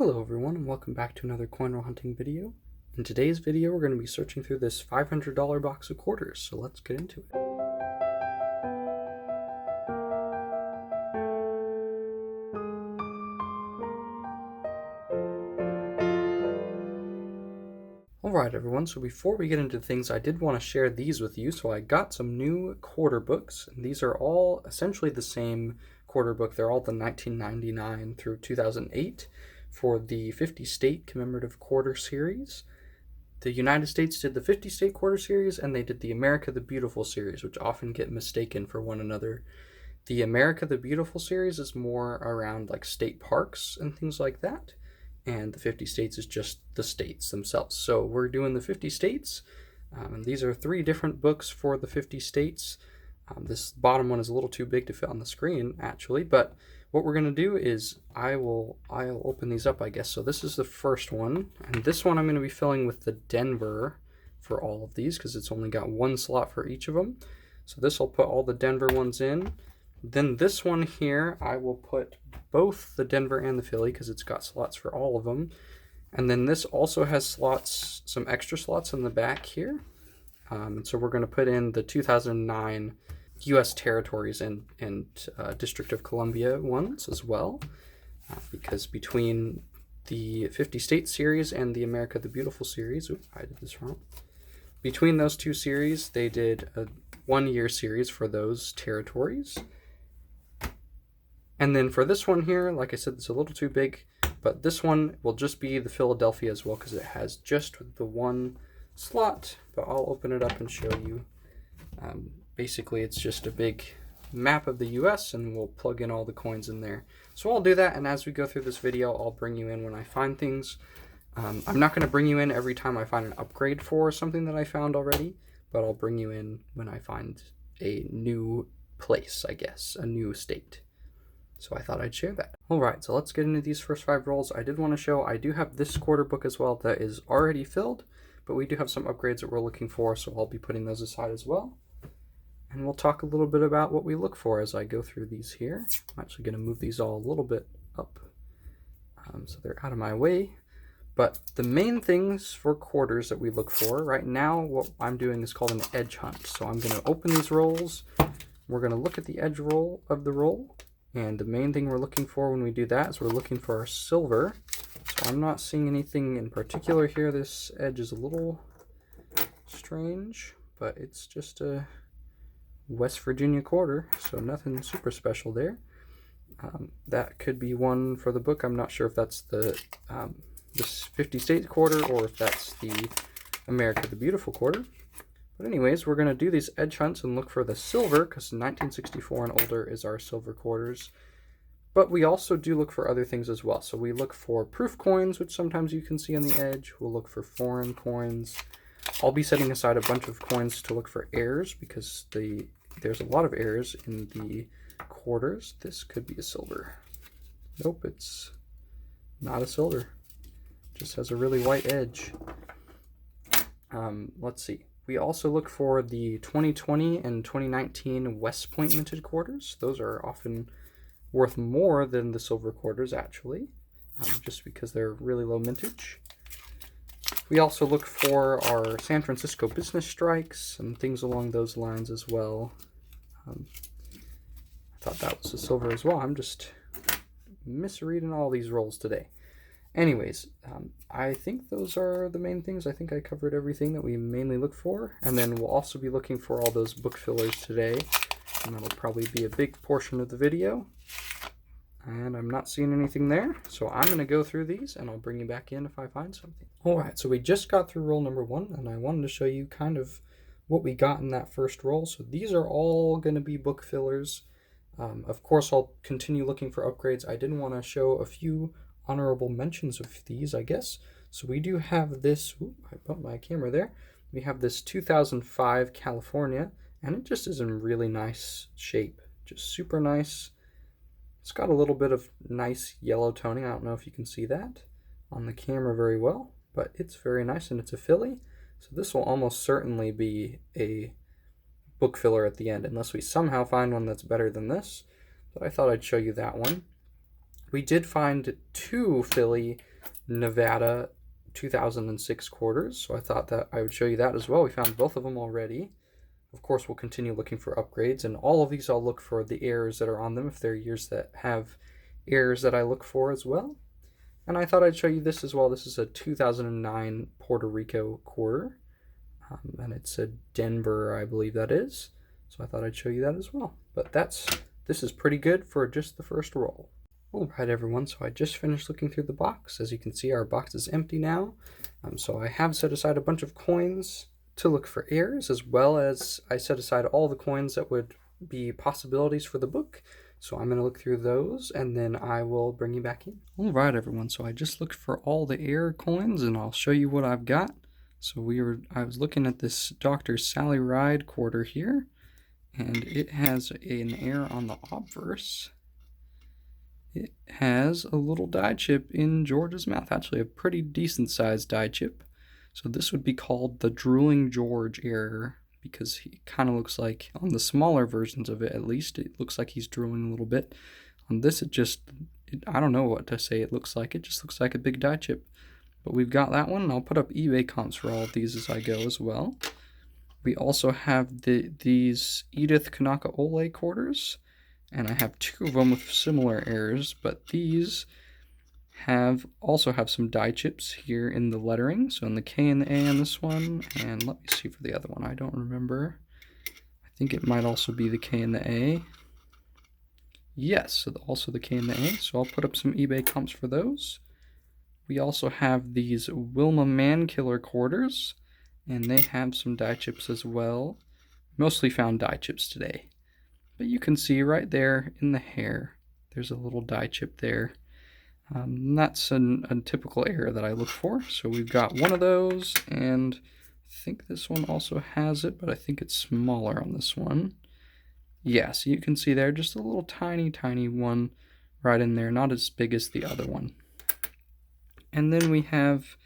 Hello everyone and welcome back to another coin roll hunting video. In today's video we're going to be searching through this $500 box of quarters, so let's get into it. Alright everyone, so before we get into things, I did want to share these with you. So I got some new quarter books, and these are all essentially the same quarter book. They're all the 1999 through 2008 for the 50 state commemorative quarter series. The United States did the 50 state quarter series, and they did the America the Beautiful series, which often get mistaken for one another. The America the Beautiful series is more around like state parks and things like that, and the 50 states is just the states themselves. So we're doing the 50 states, and these are 3 different books for the 50 states. This bottom one is a little too big to fit on the screen, actually, but what we're going to do is I'll open these up, I guess. So this is the first one, and this one I'm going to be filling with the Denver for all of these because it's only got 1 slot for each of them. So this will put all the Denver ones in. Then this one here, I will put both the Denver and the Philly because it's got slots for all of them. And then this also has slots, some extra slots in the back here. And so we're going to put in the 2009 U.S. territories and District of Columbia ones as well. Because between the 50 State series and the America the Beautiful series, oops, I did this wrong. Between those 2 series, they did a 1-year series for those territories. And then for this one here, like I said, it's a little too big, but this one will just be the Philadelphia as well because it has just the 1 slot. But I'll open it up and show you. Basically, it's just a big map of the US, and we'll plug in all the coins in there. So I'll do that, and as we go through this video, I'll bring you in when I find things. I'm not going to bring you in every time I find an upgrade for something that I found already, but I'll bring you in when I find a new place, I guess, a new state. So I thought I'd share that. Alright, so let's get into these first 5 rolls. I did want to show I do have this quarter book as well that is already filled, but we do have some upgrades that we're looking for, so I'll be putting those aside as well. And we'll talk a little bit about what we look for as I go through these here. I'm actually going to move these all a little bit up so they're out of my way. But the main things for quarters that we look for right now, what I'm doing is called an edge hunt. So I'm going to open these rolls. We're going to look at the edge roll of the roll. And the main thing we're looking for when we do that is we're looking for our silver. So I'm not seeing anything in particular here. This edge is a little strange, but it's just a West Virginia quarter, so nothing super special there. That could be one for the book. I'm not sure if that's the this 50 state quarter or if that's the America the Beautiful quarter. But anyways, we're going to do these edge hunts and look for the silver because 1964 and older is our silver quarters. But we also do look for other things as well. So we look for proof coins, which sometimes you can see on the edge. We'll look for foreign coins. I'll be setting aside a bunch of coins to look for errors because there's a lot of errors in the quarters. This could be a silver. Nope, it's not a silver. It just has a really white edge. Let's see. We also look for the 2020 and 2019 West Point minted quarters. Those are often worth more than the silver quarters, actually, just because they're really low mintage. We also look for our San Francisco business strikes and things along those lines as well. I thought that was a silver as well. I'm just misreading all these rolls today. Anyways, I think those are the main things. I think I covered everything that we mainly look for. And then we'll also be looking for all those book fillers today. And that'll probably be a big portion of the video. And I'm not seeing anything there. So I'm going to go through these and I'll bring you back in if I find something. Alright, so we just got through roll number 1. And I wanted to show you kind of what we got in that first roll. So these are all going to be book fillers. Of course, I'll continue looking for upgrades. I didn't want to show a few honorable mentions of these, I guess. So we do have this, I bumped my camera there. We have this 2005 California, and it just is in really nice shape. Just super nice. It's got a little bit of nice yellow toning. I don't know if you can see that on the camera very well, but it's very nice, and it's a Philly. So this will almost certainly be a book filler at the end, unless we somehow find one that's better than this. But I thought I'd show you that one. We did find 2 Philly Nevada 2006 quarters, so I thought that I would show you that as well. We found both of them already. Of course, we'll continue looking for upgrades, and all of these I'll look for the errors that are on them if they're years that have errors that I look for as well. And I thought I'd show you this as well. This is a 2009 Puerto Rico quarter, and it's a Denver, I believe that is. So I thought I'd show you that as well. But this is pretty good for just the first roll. Alright everyone, so I just finished looking through the box. As you can see, our box is empty now. So I have set aside a bunch of coins to look for errors, as well as I set aside all the coins that would be possibilities for the book. So I'm going to look through those, and then I will bring you back in. Alright everyone, so I just looked for all the error coins, and I'll show you what I've got. So I was looking at this Dr. Sally Ride quarter here, and it has an error on the obverse. It has a little die chip in George's mouth, actually a pretty decent sized die chip. So this would be called the Drooling George error, because he kind of looks like, on the smaller versions of it at least, it looks like he's drooling a little bit. On this I don't know what to say it looks like, it just looks like a big die chip. But we've got that one, and I'll put up eBay comps for all of these as I go as well. We also have these Edith Kanaka-Ole quarters, and I have two of them with similar errors, but these also have some die chips here in the lettering, so in the K and the A on this one, and let me see for the other one, I don't remember. I think it might also be the K and the A. Yes, so also the K and the A, so I'll put up some eBay comps for those. We also have these Wilma Mankiller quarters, and they have some die chips as well. Mostly found die chips today. But you can see right there in the hair, there's a little die chip there. That's a typical error that I look for. So we've got one of those, and I think this one also has it, but I think it's smaller on this one. Yeah, so you can see there, just a little tiny one right in there, not as big as the other one. And then we have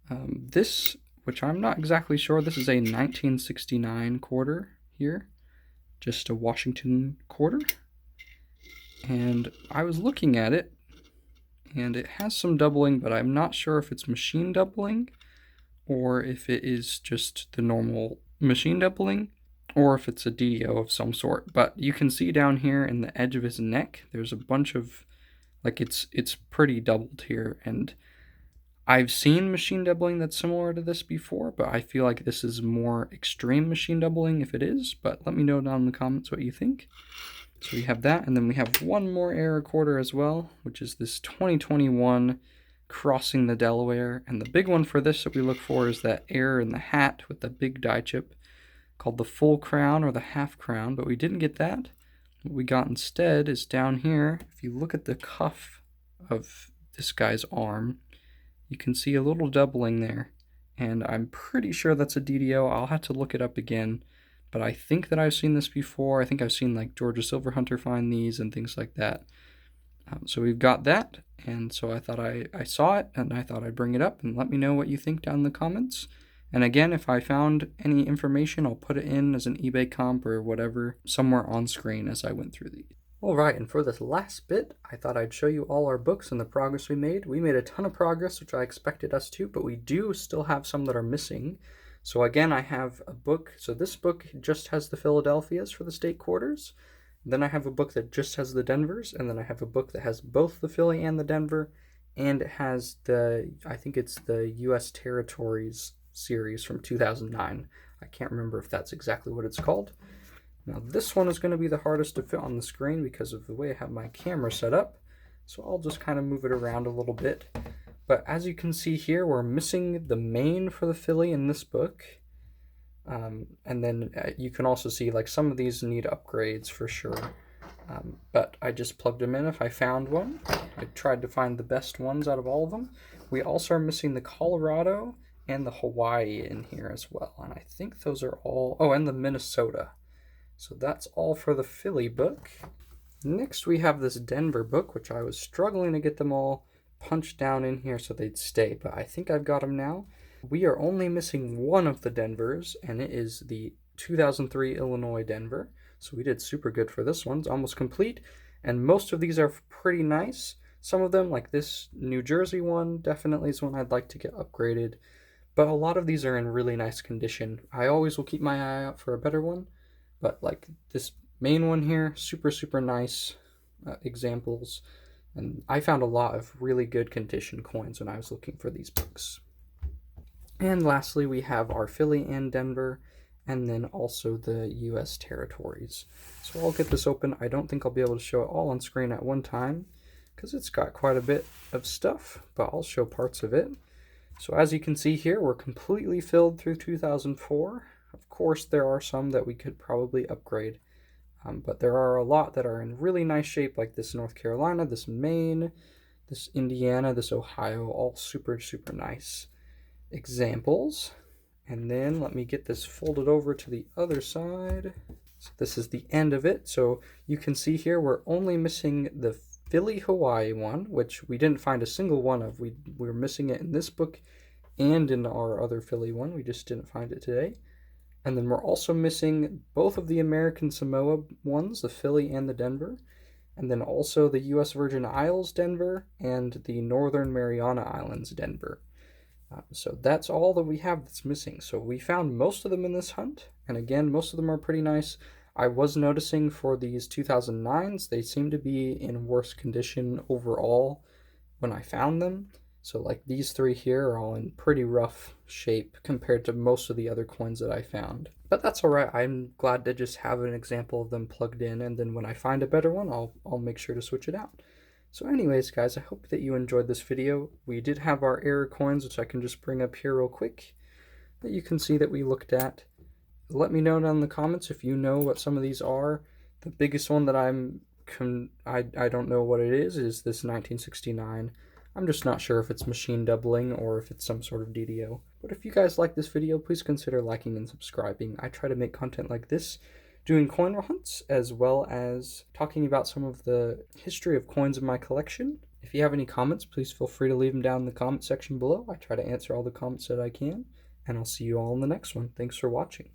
this, which I'm not exactly sure. This is a 1969 quarter here. Just a Washington quarter. And I was looking at it, and it has some doubling, but I'm not sure if it's machine doubling, or if it is just the normal machine doubling, or if it's a DDO of some sort. But you can see down here in the edge of his neck, there's a bunch of, like, it's pretty doubled here, and I've seen machine doubling that's similar to this before, but I feel like this is more extreme machine doubling if it is, but let me know down in the comments what you think. So we have that, and then we have one more error quarter as well, which is this 2021 Crossing the Delaware, and the big one for this that we look for is that error in the hat with the big die chip called the full crown or the half crown, but we didn't get that. What we got instead is down here. If you look at the cuff of this guy's arm, you can see a little doubling there, and I'm pretty sure that's a DDO. I'll have to look it up again, but I think that I've seen this before. I think I've seen like Georgia Silverhunter find these and things like that. So we've got that, and so I thought I saw it, and I thought I'd bring it up, and let me know what you think down in the comments. And again, if I found any information, I'll put it in as an eBay comp or whatever somewhere on screen as I went through these. Alright, and for this last bit, I thought I'd show you all our books and the progress we made. We made a ton of progress, which I expected us to, but we do still have some that are missing. So again, I have a book. So this book just has the Philadelphias for the state quarters. Then I have a book that just has the Denvers, and then I have a book that has both the Philly and the Denver, and it has I think it's the U.S. Territories series from 2009. I can't remember if that's exactly what it's called. Now this one is going to be the hardest to fit on the screen because of the way I have my camera set up, so I'll just kind of move it around a little bit. But as you can see here, we're missing the main for the Philly in this book. And then you can also see like some of these need upgrades for sure. But I just plugged them in if I found one. I tried to find the best ones out of all of them. We also are missing the Colorado and the Hawaii in here as well. And I think those are all, oh, and the Minnesota. So that's all for the Philly book. Next we have this Denver book, which I was struggling to get them all punched down in here so they'd stay, but I think I've got them now. We are only missing one of the Denvers, and it is the 2003 Illinois Denver. So we did super good for this one. It's almost complete, and most of these are pretty nice. Some of them, like this New Jersey one, definitely is one I'd like to get upgraded. But a lot of these are in really nice condition. I always will keep my eye out for a better one. But like this main one here, super, super nice examples. And I found a lot of really good condition coins when I was looking for these books. And lastly, we have our Philly and Denver, and then also the US territories. So I'll get this open. I don't think I'll be able to show it all on screen at one time because it's got quite a bit of stuff, but I'll show parts of it. So as you can see here, we're completely filled through 2004. Of course, there are some that we could probably upgrade, but there are a lot that are in really nice shape, like this North Carolina, this Maine, this Indiana, this Ohio, all super, super nice examples. And then let me get this folded over to the other side. So this is the end of it. So you can see here we're only missing the Philly, Hawaii one, which we didn't find a single one of. We were missing it in this book and in our other Philly one. We just didn't find it today. And then we're also missing both of the American Samoa ones, the Philly and the Denver. And then also the U.S. Virgin Isles Denver and the Northern Mariana Islands Denver. So that's all that we have that's missing. So we found most of them in this hunt. And again, most of them are pretty nice. I was noticing for these 2009s, they seem to be in worse condition overall when I found them. So like these three here are all in pretty rough shape compared to most of the other coins that I found. But that's all right. I'm glad to just have an example of them plugged in, and then when I find a better one, I'll make sure to switch it out. So anyways, guys, I hope that you enjoyed this video. We did have our error coins, which I can just bring up here real quick, that you can see that we looked at. Let me know down in the comments if you know what some of these are. The biggest one that I don't know what it is this 1969. I'm just not sure if it's machine doubling or if it's some sort of DDO. But if you guys like this video, please consider liking and subscribing. I try to make content like this, doing coin hunts, as well as talking about some of the history of coins in my collection. If you have any comments, please feel free to leave them down in the comment section below. I try to answer all the comments that I can, and I'll see you all in the next one. Thanks for watching.